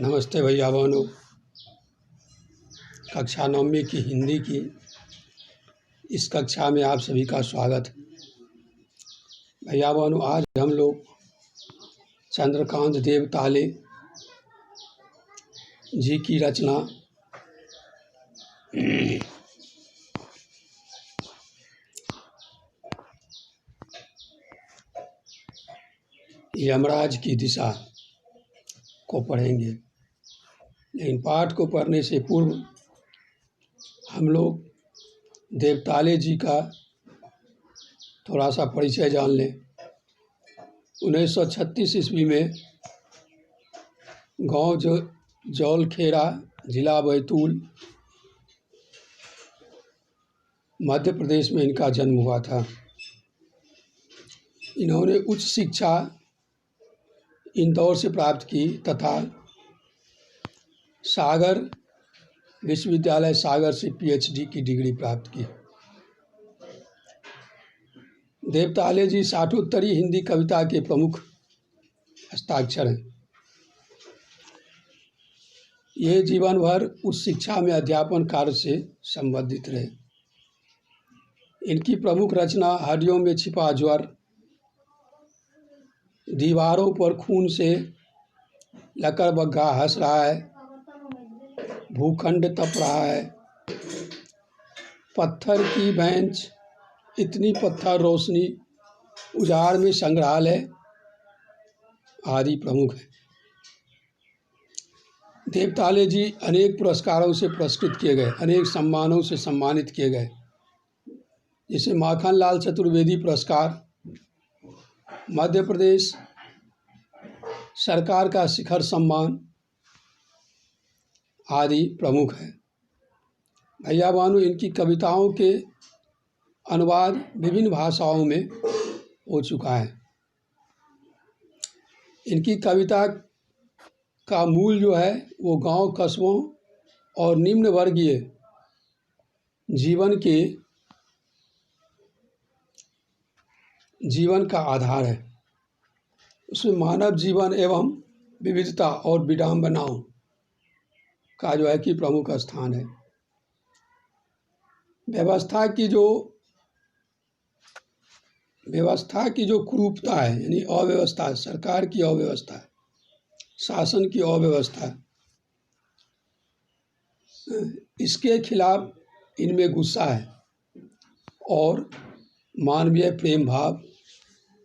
नमस्ते भैया बहनों। कक्षा 9वीं की हिंदी की इस कक्षा में आप सभी का स्वागत है। भैया बहनों, आज हम लोग चंद्रकांत देवताले जी की रचना यमराज की दिशा को पढ़ेंगे। लेकिन पाठ को पढ़ने से पूर्व हम लोग देवताले जी का थोड़ा सा परिचय जान लें। 1936 ईस्वी में गांव जौलखेड़ा, जिला बैतूल, मध्य प्रदेश में इनका जन्म हुआ था। इन्होंने उच्च शिक्षा इंदौर से प्राप्त की तथा सागर विश्वविद्यालय सागर से PhD की डिग्री प्राप्त की। देवताले जी साठोत्तरी हिंदी कविता के प्रमुख हस्ताक्षर हैं। ये जीवन भर उच्च शिक्षा में अध्यापन कार्य से संबंधित रहे। इनकी प्रमुख रचना हड्डियों में छिपा ज्वर, दीवारों पर खून से लकड़बग्घा हंस रहा है, भूखंड तप रहा है, पत्थर की बेंच, इतनी पत्थर रोशनी, उजाड़ में संग्रहालय आदि प्रमुख हैं। देवताले जी अनेक पुरस्कारों से पुरस्कृत किए गए, अनेक सम्मानों से सम्मानित किए गए, जैसे माखनलाल चतुर्वेदी पुरस्कार, मध्य प्रदेश सरकार का शिखर सम्मान आदि प्रमुख है। भैया बहनों, इनकी कविताओं के अनुवाद विभिन्न भाषाओं में हो चुका है। इनकी कविता का मूल जो है वो गांव कस्बों और निम्न वर्गीय जीवन का आधार है। उसमें मानव जीवन एवं विविधता और विडंबनाओं का जो है कि प्रमुख स्थान है। व्यवस्था की जो कुरूपता है, यानी अव्यवस्था, सरकार की अव्यवस्था, शासन की अव्यवस्था, इसके खिलाफ इनमें गुस्सा है और मानवीय प्रेम भाव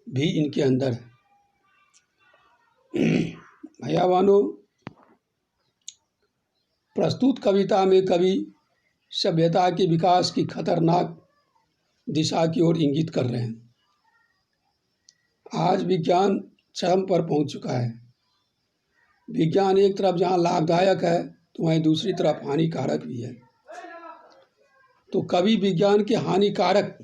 भी इनके अंदर है। भैया बहनों, प्रस्तुत कविता में कवि सभ्यता के विकास की खतरनाक दिशा की ओर इंगित कर रहे हैं। आज विज्ञान चरम पर पहुंच चुका है। विज्ञान एक तरफ जहां लाभदायक है तो वहीं दूसरी तरफ हानिकारक भी है। तो कवि विज्ञान के हानिकारक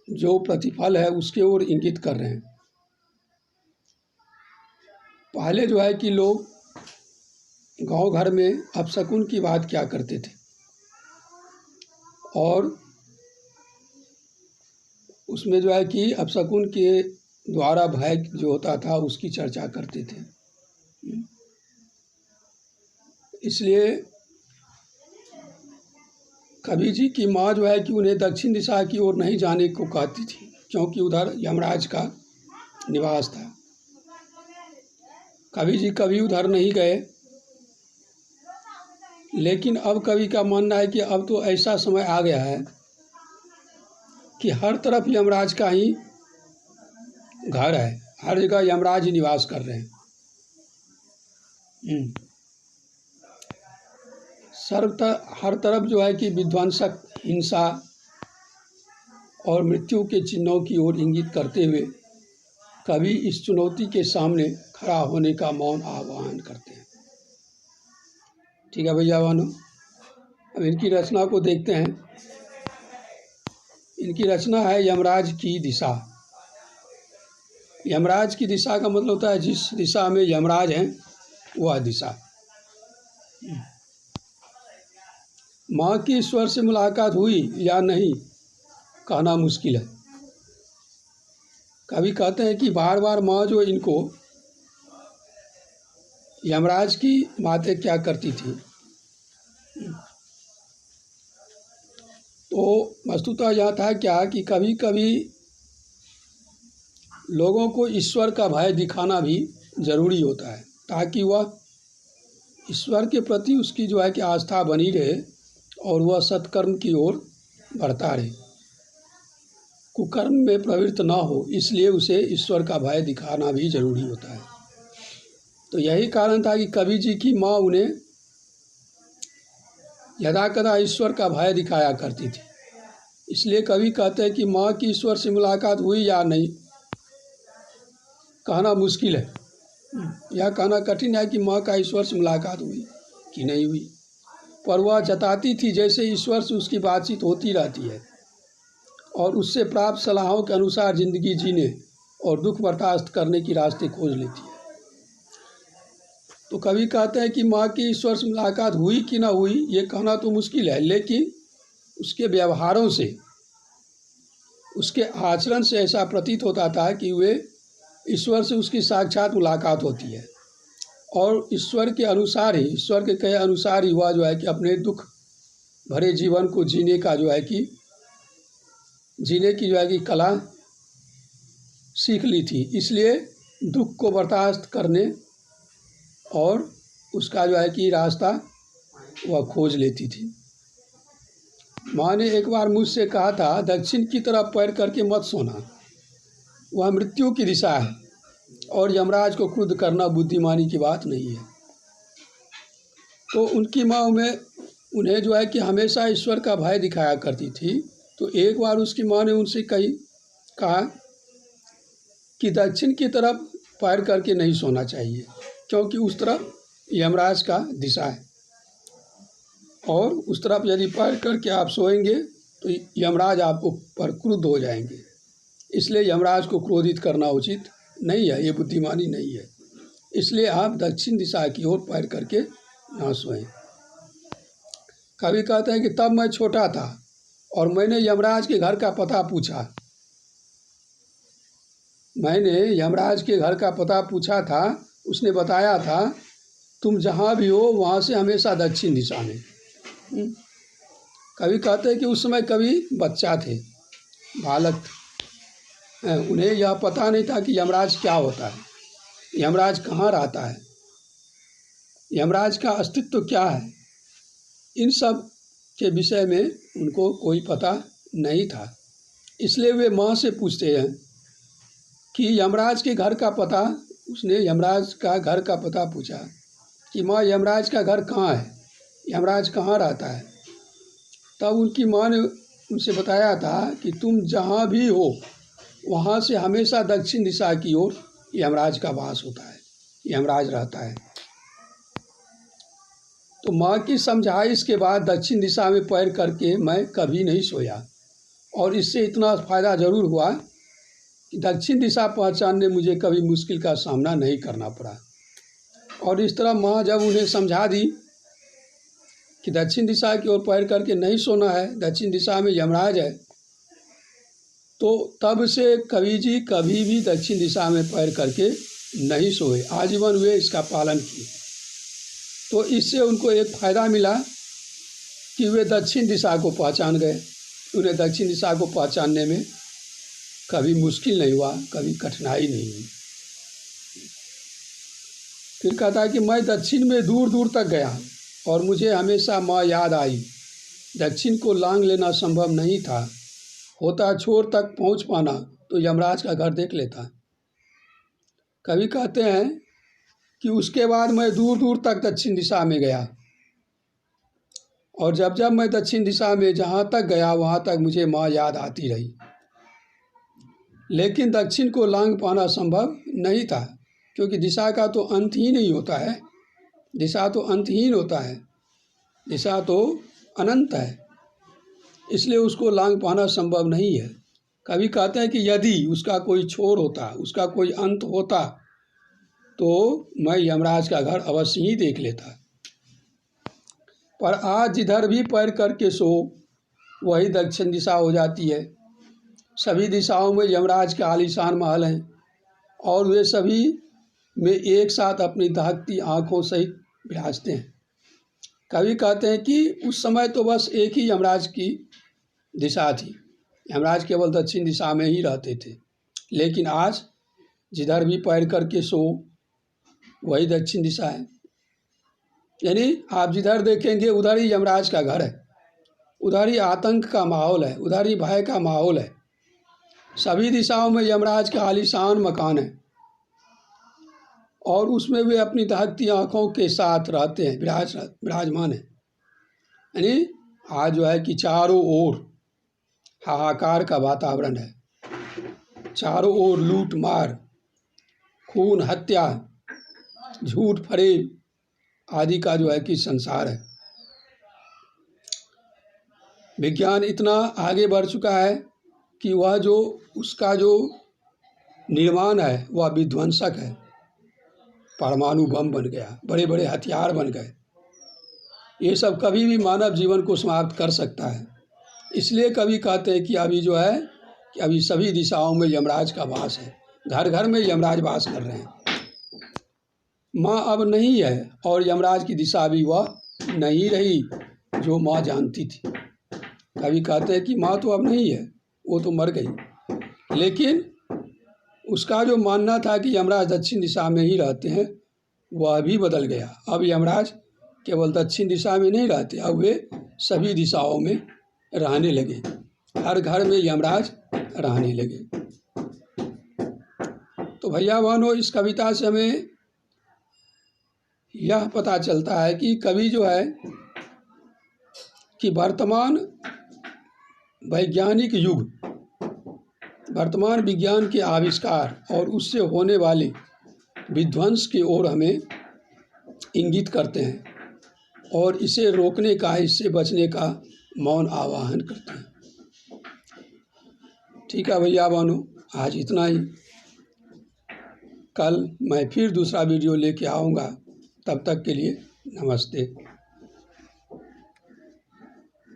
जो प्रतिफल है उसके ओर इंगित कर रहे हैं। पहले जो है कि लोग गांव घर में अपशकुन की बात क्या करते थे और उसमें जो है कि अपशकुन के द्वारा भय जो होता था उसकी चर्चा करते थे। इसलिए कवि जी की माँ जो है कि उन्हें दक्षिण दिशा की ओर नहीं जाने को कहती थी, क्योंकि उधर यमराज का निवास था। कवि जी कभी उधर नहीं गए, लेकिन अब कवि का मानना है कि अब तो ऐसा समय आ गया है कि हर तरफ यमराज का ही घर है, हर जगह यमराज ही निवास कर रहे हैं। हर तरफ जो है कि विध्वंसक हिंसा और मृत्यु के चिन्हों की ओर इंगित करते हुए कवि इस चुनौती के सामने खड़ा होने का मौन आह्वान करते हैं। ठीक है भैया बहनों, अब इनकी रचना को देखते हैं। इनकी रचना है यमराज की दिशा। यमराज की दिशा का मतलब होता है जिस दिशा में यमराज हैं वह दिशा। माँ की ईश्वर से मुलाकात हुई या नहीं कहना मुश्किल है। कवि कहते हैं कि बार बार माँ जो इनको यमराज की मातें क्या करती थी। तो वस्तुतः यह था क्या कि कभी कभी लोगों को ईश्वर का भय दिखाना भी ज़रूरी होता है, ताकि वह ईश्वर के प्रति उसकी जो है कि आस्था बनी रहे और वह सत्कर्म की ओर बढ़ता रहे, कुकर्म में प्रवृत्त ना हो। इसलिए उसे ईश्वर का भय दिखाना भी ज़रूरी होता है। तो यही कारण था कि कबीर जी की माँ उन्हें यदाकदा ईश्वर का भय दिखाया करती थी। इसलिए कवि कहते हैं कि माँ की ईश्वर से मुलाकात हुई या नहीं, कहना मुश्किल है। यह कहना कठिन है कि माँ का ईश्वर से मुलाकात हुई कि नहीं हुई, पर वह जताती थी जैसे ईश्वर से उसकी बातचीत होती रहती है और उससे प्राप्त सलाहों के अनुसार ज़िंदगी जीने और दुख बर्दाश्त करने की रास्ते खोज लेती है। तो कवि कहते हैं कि माँ की ईश्वर से मुलाकात हुई कि ना हुई ये कहना तो मुश्किल है, लेकिन उसके व्यवहारों से, उसके आचरण से ऐसा प्रतीत होता था कि वे ईश्वर से उसकी साक्षात मुलाकात होती है और ईश्वर के अनुसार ही, ईश्वर के कहे अनुसार ही वह जो है कि अपने दुख भरे जीवन को जीने की जो है कि कला सीख ली थी। इसलिए दुख को बर्दाश्त करने और उसका जो है कि रास्ता वह खोज लेती थी। माँ ने एक बार मुझसे कहा था, दक्षिण की तरफ पैर करके मत सोना, वह मृत्यु की दिशा है और यमराज को क्रुद्ध करना बुद्धिमानी की बात नहीं है। तो उनकी माँ उन्हें जो है कि हमेशा ईश्वर का भय दिखाया करती थी। तो एक बार उसकी माँ ने उनसे कहा कि दक्षिण की तरफ पैर करके नहीं सोना चाहिए, क्योंकि उस तरफ यमराज का दिशा है और उस तरफ यदि पैर करके आप सोएंगे तो यमराज आपको पर क्रुद्ध हो जाएंगे। इसलिए यमराज को क्रोधित करना उचित नहीं है, ये बुद्धिमानी नहीं है। इसलिए आप दक्षिण दिशा की ओर पैर करके ना सोएं। कवि कहते हैं कि तब मैं छोटा था और मैंने यमराज के घर का पता पूछा। मैंने यमराज के घर का पता पूछा था, उसने बताया था तुम जहाँ भी हो वहाँ से हमेशा दक्षिण दिशा में। कवि कहते हैं कि उस समय कवि बच्चा थे, बालक थे, उन्हें यह पता नहीं था कि यमराज क्या होता है, यमराज कहाँ रहता है, यमराज का अस्तित्व क्या है। इन सब के विषय में उनको कोई पता नहीं था। इसलिए वे माँ से पूछते हैं कि यमराज के घर का पता, उसने यमराज का घर का पता पूछा कि माँ यमराज का घर कहाँ है, यमराज कहाँ रहता है। तब उनकी माँ ने उनसे बताया था कि तुम जहाँ भी हो वहाँ से हमेशा दक्षिण दिशा की ओर यमराज का वास होता है, यमराज रहता है। तो माँ की समझाइश के बाद दक्षिण दिशा में पैर करके मैं कभी नहीं सोया और इससे इतना फ़ायदा ज़रूर हुआ कि दक्षिण दिशा पहचानने मुझे कभी मुश्किल का सामना नहीं करना पड़ा। और इस तरह माँ जब उन्हें समझा दी कि दक्षिण दिशा की ओर पैर करके नहीं सोना है, दक्षिण दिशा में यमराज है, तो तब से कवि जी कभी भी दक्षिण दिशा में पैर करके नहीं सोए, आजीवन वे इसका पालन किए। तो इससे उनको एक फ़ायदा मिला कि वे दक्षिण दिशा को पहचान गए। उन्हें दक्षिण दिशा को पहचानने में कभी मुश्किल नहीं हुआ, कभी कठिनाई नहीं हुई। फिर कहता है कि मैं दक्षिण में दूर दूर तक गया और मुझे हमेशा माँ याद आई। दक्षिण को लांघ लेना संभव नहीं था, होता छोर तक पहुँच पाना तो यमराज का घर देख लेता। कवि कहते हैं कि उसके बाद मैं दूर दूर तक दक्षिण दिशा में गया और जब जब मैं दक्षिण दिशा में जहाँ तक गया वहाँ तक मुझे माँ याद आती रही, लेकिन दक्षिण को लांघ पाना संभव नहीं था, क्योंकि दिशा का तो अंत ही नहीं होता है, दिशा तो अंतहीन होता है, दिशा तो अनंत है, इसलिए उसको लांघ पाना संभव नहीं है। कवि कहते हैं कि यदि उसका कोई छोर होता, उसका कोई अंत होता तो मैं यमराज का घर अवश्य ही देख लेता। पर आज जिधर भी पैर करके सो वही दक्षिण दिशा हो जाती है। सभी दिशाओं में यमराज के आलीशान महल हैं और वे सभी में एक साथ अपनी दहकती आँखों सहित विराजते हैं। कवि कहते हैं कि उस समय तो बस एक ही यमराज की दिशा थी, यमराज केवल दक्षिण दिशा में ही रहते थे, लेकिन आज जिधर भी पैर करके सो वही दक्षिण दिशा है। यानी आप जिधर देखेंगे उधर ही यमराज का घर है, उधर ही आतंक का माहौल है, उधर ही भय का माहौल है। सभी दिशाओं में यमराज का आलीशान मकान है और उसमें वे अपनी दहकती आँखों के साथ रहते हैं, विराजमान है। यानी आज जो है कि चारों ओर हाहाकार का वातावरण है, चारों ओर लूट मार, खून, हत्या, झूठ फरेब आदि का जो है कि संसार है। विज्ञान इतना आगे बढ़ चुका है कि वह जो उसका जो निर्माण है वह विध्वंसक है। परमाणु बम बन गया, बड़े बड़े हथियार बन गए। ये सब कभी भी मानव जीवन को समाप्त कर सकता है। इसलिए कवि कहते हैं कि अभी जो है कि अभी सभी दिशाओं में यमराज का वास है, घर घर में यमराज वास कर रहे हैं। माँ अब नहीं है और यमराज की दिशा भी वह नहीं रही जो माँ जानती थी। कवि कहते हैं कि माँ तो अब नहीं है, वो तो मर गई, लेकिन उसका जो मानना था कि यमराज दक्षिण दिशा में ही रहते हैं वह भी बदल गया। अब यमराज केवल दक्षिण दिशा में नहीं रहते, अब वे सभी दिशाओं में रहने लगे, हर घर में यमराज रहने लगे। तो भैया बहनों, इस कविता से हमें यह पता चलता है कि कवि जो है कि वर्तमान वैज्ञानिक युग, वर्तमान विज्ञान के आविष्कार और उससे होने वाले विध्वंस की ओर हमें इंगित करते हैं और इसे रोकने का, इससे बचने का मौन आह्वान करते हैं। ठीक है भैया बहनों, आज इतना ही। कल मैं फिर दूसरा वीडियो लेके आऊँगा, तब तक के लिए नमस्ते।